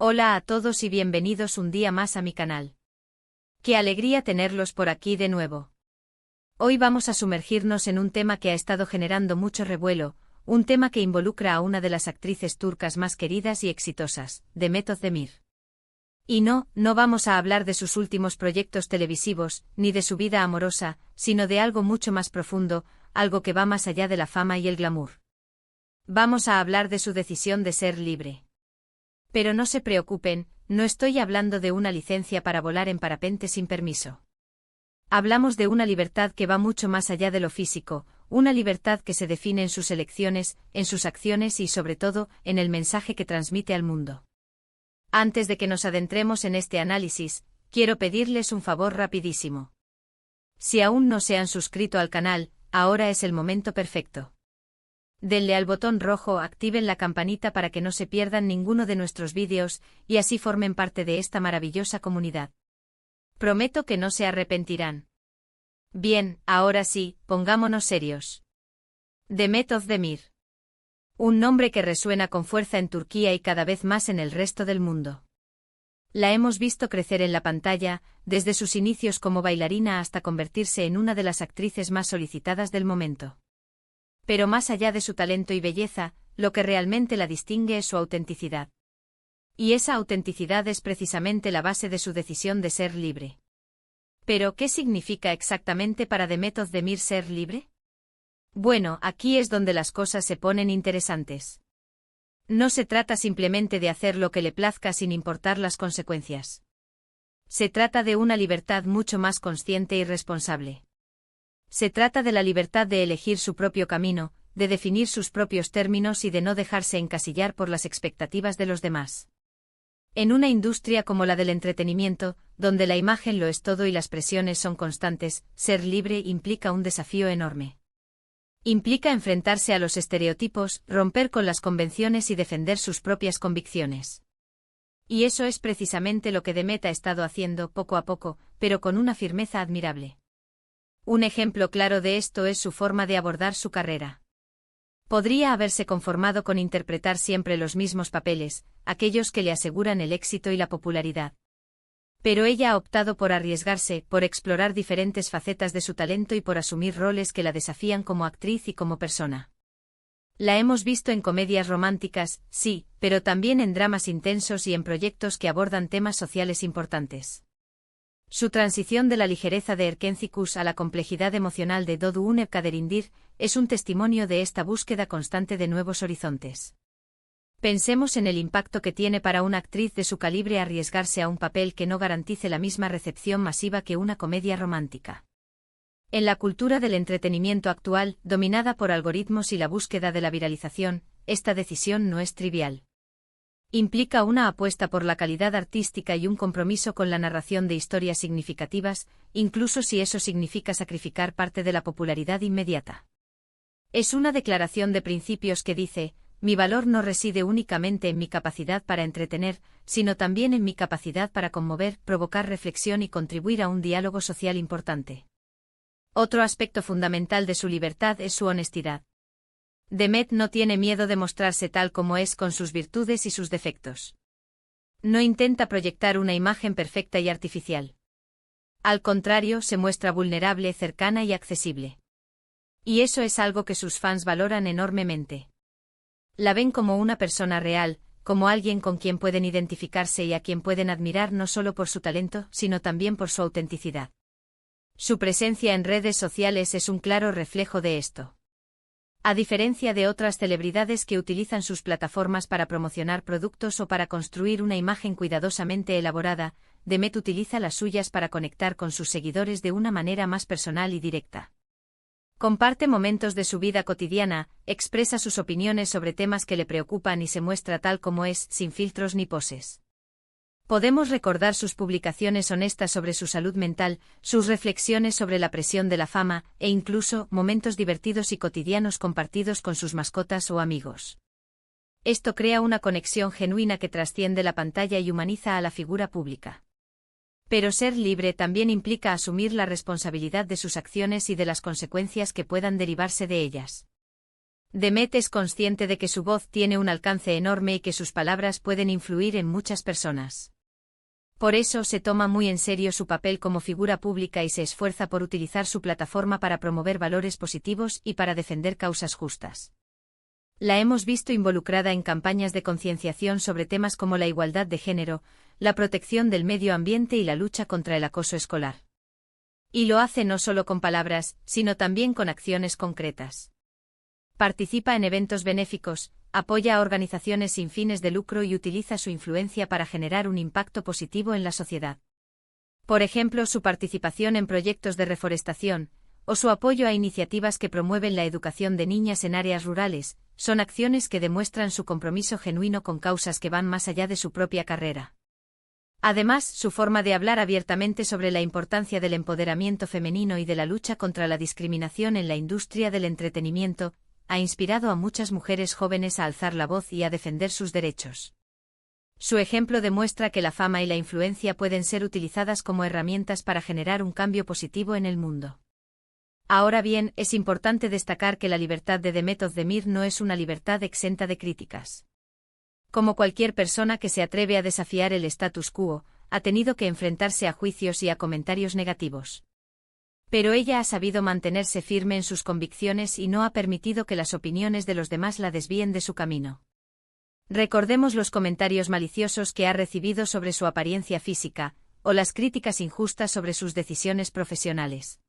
Hola a todos y bienvenidos un día más a mi canal. Qué alegría tenerlos por aquí de nuevo. Hoy vamos a sumergirnos en un tema que ha estado generando mucho revuelo, un tema que involucra a una de las actrices turcas más queridas y exitosas, Demet Özdemir. Y no vamos a hablar de sus últimos proyectos televisivos, ni de su vida amorosa, sino de algo mucho más profundo, algo que va más allá de la fama y el glamour. Vamos a hablar de su decisión de ser libre. Pero no se preocupen, no estoy hablando de una licencia para volar en parapente sin permiso. Hablamos de una libertad que va mucho más allá de lo físico, una libertad que se define en sus elecciones, en sus acciones y sobre todo, en el mensaje que transmite al mundo. Antes de que nos adentremos en este análisis, quiero pedirles un favor rapidísimo. Si aún no se han suscrito al canal, ahora es el momento perfecto. Denle al botón rojo, activen la campanita para que no se pierdan ninguno de nuestros vídeos, y así formen parte de esta maravillosa comunidad. Prometo que no se arrepentirán. Bien, ahora sí, pongámonos serios. Demet Özdemir. Un nombre que resuena con fuerza en Turquía y cada vez más en el resto del mundo. La hemos visto crecer en la pantalla, desde sus inicios como bailarina hasta convertirse en una de las actrices más solicitadas del momento. Pero más allá de su talento y belleza, lo que realmente la distingue es su autenticidad. Y esa autenticidad es precisamente la base de su decisión de ser libre. ¿Pero qué significa exactamente para Demet Özdemir ser libre? Bueno, aquí es donde las cosas se ponen interesantes. No se trata simplemente de hacer lo que le plazca sin importar las consecuencias. Se trata de una libertad mucho más consciente y responsable. Se trata de la libertad de elegir su propio camino, de definir sus propios términos y de no dejarse encasillar por las expectativas de los demás. En una industria como la del entretenimiento, donde la imagen lo es todo y las presiones son constantes, ser libre implica un desafío enorme. Implica enfrentarse a los estereotipos, romper con las convenciones y defender sus propias convicciones. Y eso es precisamente lo que Demet ha estado haciendo poco a poco, pero con una firmeza admirable. Un ejemplo claro de esto es su forma de abordar su carrera. Podría haberse conformado con interpretar siempre los mismos papeles, aquellos que le aseguran el éxito y la popularidad. Pero ella ha optado por arriesgarse, por explorar diferentes facetas de su talento y por asumir roles que la desafían como actriz y como persona. La hemos visto en comedias románticas, sí, pero también en dramas intensos y en proyectos que abordan temas sociales importantes. Su transición de la ligereza de Erkencikus a la complejidad emocional de Doğu Kaderindir es un testimonio de esta búsqueda constante de nuevos horizontes. Pensemos en el impacto que tiene para una actriz de su calibre arriesgarse a un papel que no garantice la misma recepción masiva que una comedia romántica. En la cultura del entretenimiento actual, dominada por algoritmos y la búsqueda de la viralización, esta decisión no es trivial. Implica una apuesta por la calidad artística y un compromiso con la narración de historias significativas, incluso si eso significa sacrificar parte de la popularidad inmediata. Es una declaración de principios que dice: mi valor no reside únicamente en mi capacidad para entretener, sino también en mi capacidad para conmover, provocar reflexión y contribuir a un diálogo social importante. Otro aspecto fundamental de su libertad es su honestidad. Demet no tiene miedo de mostrarse tal como es con sus virtudes y sus defectos. No intenta proyectar una imagen perfecta y artificial. Al contrario, se muestra vulnerable, cercana y accesible. Y eso es algo que sus fans valoran enormemente. La ven como una persona real, como alguien con quien pueden identificarse y a quien pueden admirar no solo por su talento, sino también por su autenticidad. Su presencia en redes sociales es un claro reflejo de esto. A diferencia de otras celebridades que utilizan sus plataformas para promocionar productos o para construir una imagen cuidadosamente elaborada, Demet utiliza las suyas para conectar con sus seguidores de una manera más personal y directa. Comparte momentos de su vida cotidiana, expresa sus opiniones sobre temas que le preocupan y se muestra tal como es, sin filtros ni poses. Podemos recordar sus publicaciones honestas sobre su salud mental, sus reflexiones sobre la presión de la fama, e incluso momentos divertidos y cotidianos compartidos con sus mascotas o amigos. Esto crea una conexión genuina que trasciende la pantalla y humaniza a la figura pública. Pero ser libre también implica asumir la responsabilidad de sus acciones y de las consecuencias que puedan derivarse de ellas. Demet es consciente de que su voz tiene un alcance enorme y que sus palabras pueden influir en muchas personas. Por eso se toma muy en serio su papel como figura pública y se esfuerza por utilizar su plataforma para promover valores positivos y para defender causas justas. La hemos visto involucrada en campañas de concienciación sobre temas como la igualdad de género, la protección del medio ambiente y la lucha contra el acoso escolar. Y lo hace no solo con palabras, sino también con acciones concretas. Participa en eventos benéficos, apoya a organizaciones sin fines de lucro y utiliza su influencia para generar un impacto positivo en la sociedad. Por ejemplo, su participación en proyectos de reforestación, o su apoyo a iniciativas que promueven la educación de niñas en áreas rurales, son acciones que demuestran su compromiso genuino con causas que van más allá de su propia carrera. Además, su forma de hablar abiertamente sobre la importancia del empoderamiento femenino y de la lucha contra la discriminación en la industria del entretenimiento, ha inspirado a muchas mujeres jóvenes a alzar la voz y a defender sus derechos. Su ejemplo demuestra que la fama y la influencia pueden ser utilizadas como herramientas para generar un cambio positivo en el mundo. Ahora bien, es importante destacar que la libertad de Demet Özdemir no es una libertad exenta de críticas. Como cualquier persona que se atreve a desafiar el status quo, ha tenido que enfrentarse a juicios y a comentarios negativos. Pero ella ha sabido mantenerse firme en sus convicciones y no ha permitido que las opiniones de los demás la desvíen de su camino. Recordemos los comentarios maliciosos que ha recibido sobre su apariencia física, o las críticas injustas sobre sus decisiones profesionales.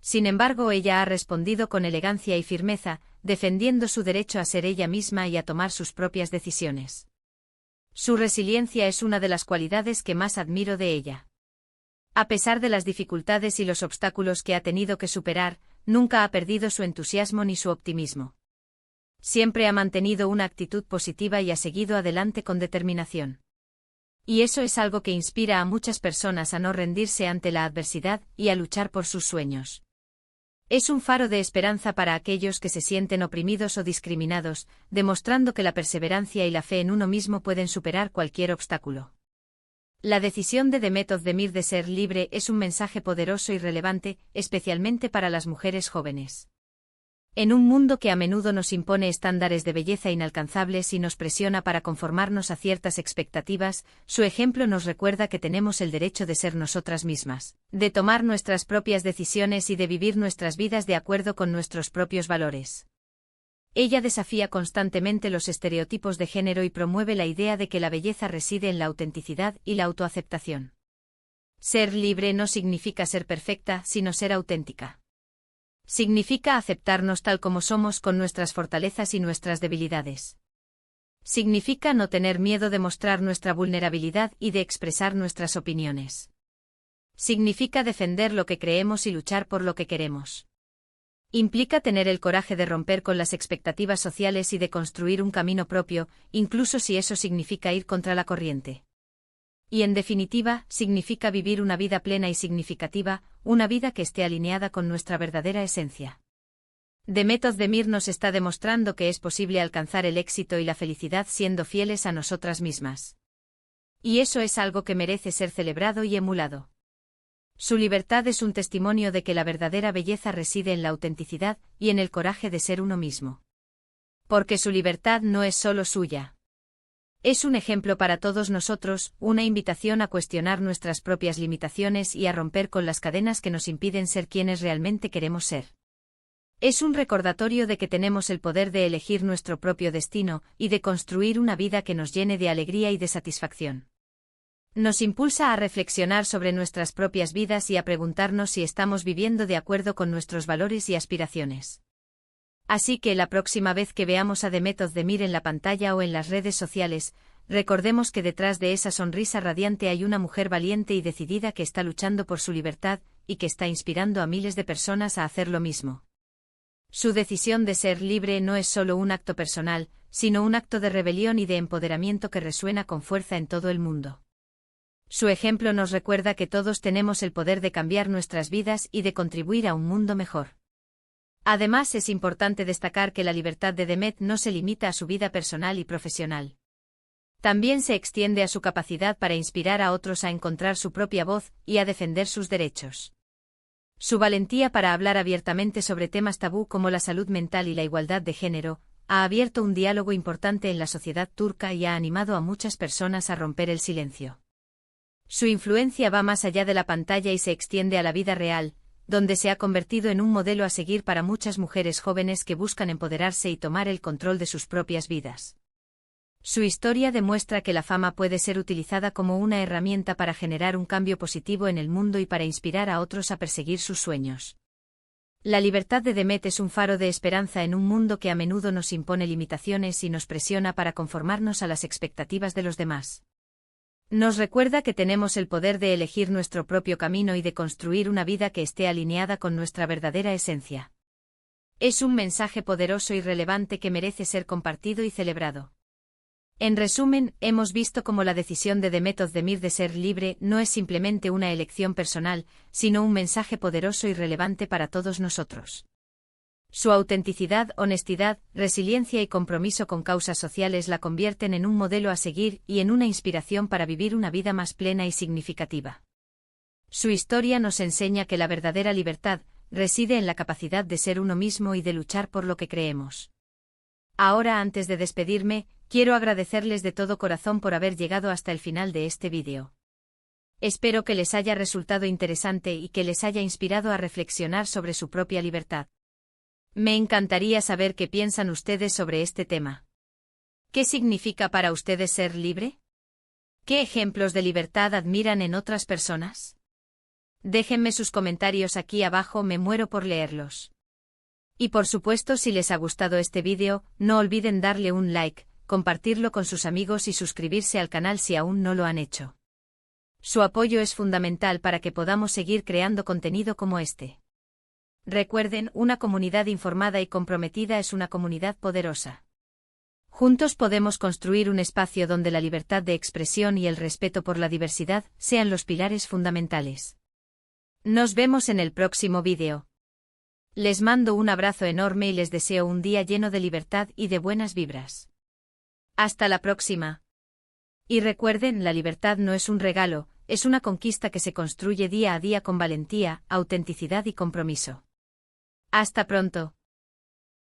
Sin embargo, ella ha respondido con elegancia y firmeza, defendiendo su derecho a ser ella misma y a tomar sus propias decisiones. Su resiliencia es una de las cualidades que más admiro de ella. A pesar de las dificultades y los obstáculos que ha tenido que superar, nunca ha perdido su entusiasmo ni su optimismo. Siempre ha mantenido una actitud positiva y ha seguido adelante con determinación. Y eso es algo que inspira a muchas personas a no rendirse ante la adversidad y a luchar por sus sueños. Es un faro de esperanza para aquellos que se sienten oprimidos o discriminados, demostrando que la perseverancia y la fe en uno mismo pueden superar cualquier obstáculo. La decisión de Demet Özdemir de ser libre es un mensaje poderoso y relevante, especialmente para las mujeres jóvenes. En un mundo que a menudo nos impone estándares de belleza inalcanzables y nos presiona para conformarnos a ciertas expectativas, su ejemplo nos recuerda que tenemos el derecho de ser nosotras mismas, de tomar nuestras propias decisiones y de vivir nuestras vidas de acuerdo con nuestros propios valores. Ella desafía constantemente los estereotipos de género y promueve la idea de que la belleza reside en la autenticidad y la autoaceptación. Ser libre no significa ser perfecta, sino ser auténtica. Significa aceptarnos tal como somos con nuestras fortalezas y nuestras debilidades. Significa no tener miedo de mostrar nuestra vulnerabilidad y de expresar nuestras opiniones. Significa defender lo que creemos y luchar por lo que queremos. Implica tener el coraje de romper con las expectativas sociales y de construir un camino propio, incluso si eso significa ir contra la corriente. Y en definitiva, significa vivir una vida plena y significativa, una vida que esté alineada con nuestra verdadera esencia. Demet Özdemir nos está demostrando que es posible alcanzar el éxito y la felicidad siendo fieles a nosotras mismas. Y eso es algo que merece ser celebrado y emulado. Su libertad es un testimonio de que la verdadera belleza reside en la autenticidad y en el coraje de ser uno mismo. Porque su libertad no es solo suya. Es un ejemplo para todos nosotros, una invitación a cuestionar nuestras propias limitaciones y a romper con las cadenas que nos impiden ser quienes realmente queremos ser. Es un recordatorio de que tenemos el poder de elegir nuestro propio destino y de construir una vida que nos llene de alegría y de satisfacción. Nos impulsa a reflexionar sobre nuestras propias vidas y a preguntarnos si estamos viviendo de acuerdo con nuestros valores y aspiraciones. Así que la próxima vez que veamos a Demet Özdemir en la pantalla o en las redes sociales, recordemos que detrás de esa sonrisa radiante hay una mujer valiente y decidida que está luchando por su libertad y que está inspirando a miles de personas a hacer lo mismo. Su decisión de ser libre no es solo un acto personal, sino un acto de rebelión y de empoderamiento que resuena con fuerza en todo el mundo. Su ejemplo nos recuerda que todos tenemos el poder de cambiar nuestras vidas y de contribuir a un mundo mejor. Además, es importante destacar que la libertad de Demet no se limita a su vida personal y profesional. También se extiende a su capacidad para inspirar a otros a encontrar su propia voz y a defender sus derechos. Su valentía para hablar abiertamente sobre temas tabú como la salud mental y la igualdad de género, ha abierto un diálogo importante en la sociedad turca y ha animado a muchas personas a romper el silencio. Su influencia va más allá de la pantalla y se extiende a la vida real, donde se ha convertido en un modelo a seguir para muchas mujeres jóvenes que buscan empoderarse y tomar el control de sus propias vidas. Su historia demuestra que la fama puede ser utilizada como una herramienta para generar un cambio positivo en el mundo y para inspirar a otros a perseguir sus sueños. La libertad de Demet es un faro de esperanza en un mundo que a menudo nos impone limitaciones y nos presiona para conformarnos a las expectativas de los demás. Nos recuerda que tenemos el poder de elegir nuestro propio camino y de construir una vida que esté alineada con nuestra verdadera esencia. Es un mensaje poderoso y relevante que merece ser compartido y celebrado. En resumen, hemos visto cómo la decisión de Demet Özdemir de ser libre no es simplemente una elección personal, sino un mensaje poderoso y relevante para todos nosotros. Su autenticidad, honestidad, resiliencia y compromiso con causas sociales la convierten en un modelo a seguir y en una inspiración para vivir una vida más plena y significativa. Su historia nos enseña que la verdadera libertad reside en la capacidad de ser uno mismo y de luchar por lo que creemos. Ahora, antes de despedirme, quiero agradecerles de todo corazón por haber llegado hasta el final de este vídeo. Espero que les haya resultado interesante y que les haya inspirado a reflexionar sobre su propia libertad. Me encantaría saber qué piensan ustedes sobre este tema. ¿Qué significa para ustedes ser libre? ¿Qué ejemplos de libertad admiran en otras personas? Déjenme sus comentarios aquí abajo, me muero por leerlos. Y por supuesto, si les ha gustado este vídeo, no olviden darle un like, compartirlo con sus amigos y suscribirse al canal si aún no lo han hecho. Su apoyo es fundamental para que podamos seguir creando contenido como este. Recuerden, una comunidad informada y comprometida es una comunidad poderosa. Juntos podemos construir un espacio donde la libertad de expresión y el respeto por la diversidad sean los pilares fundamentales. Nos vemos en el próximo vídeo. Les mando un abrazo enorme y les deseo un día lleno de libertad y de buenas vibras. Hasta la próxima. Y recuerden, la libertad no es un regalo, es una conquista que se construye día a día con valentía, autenticidad y compromiso. Hasta pronto.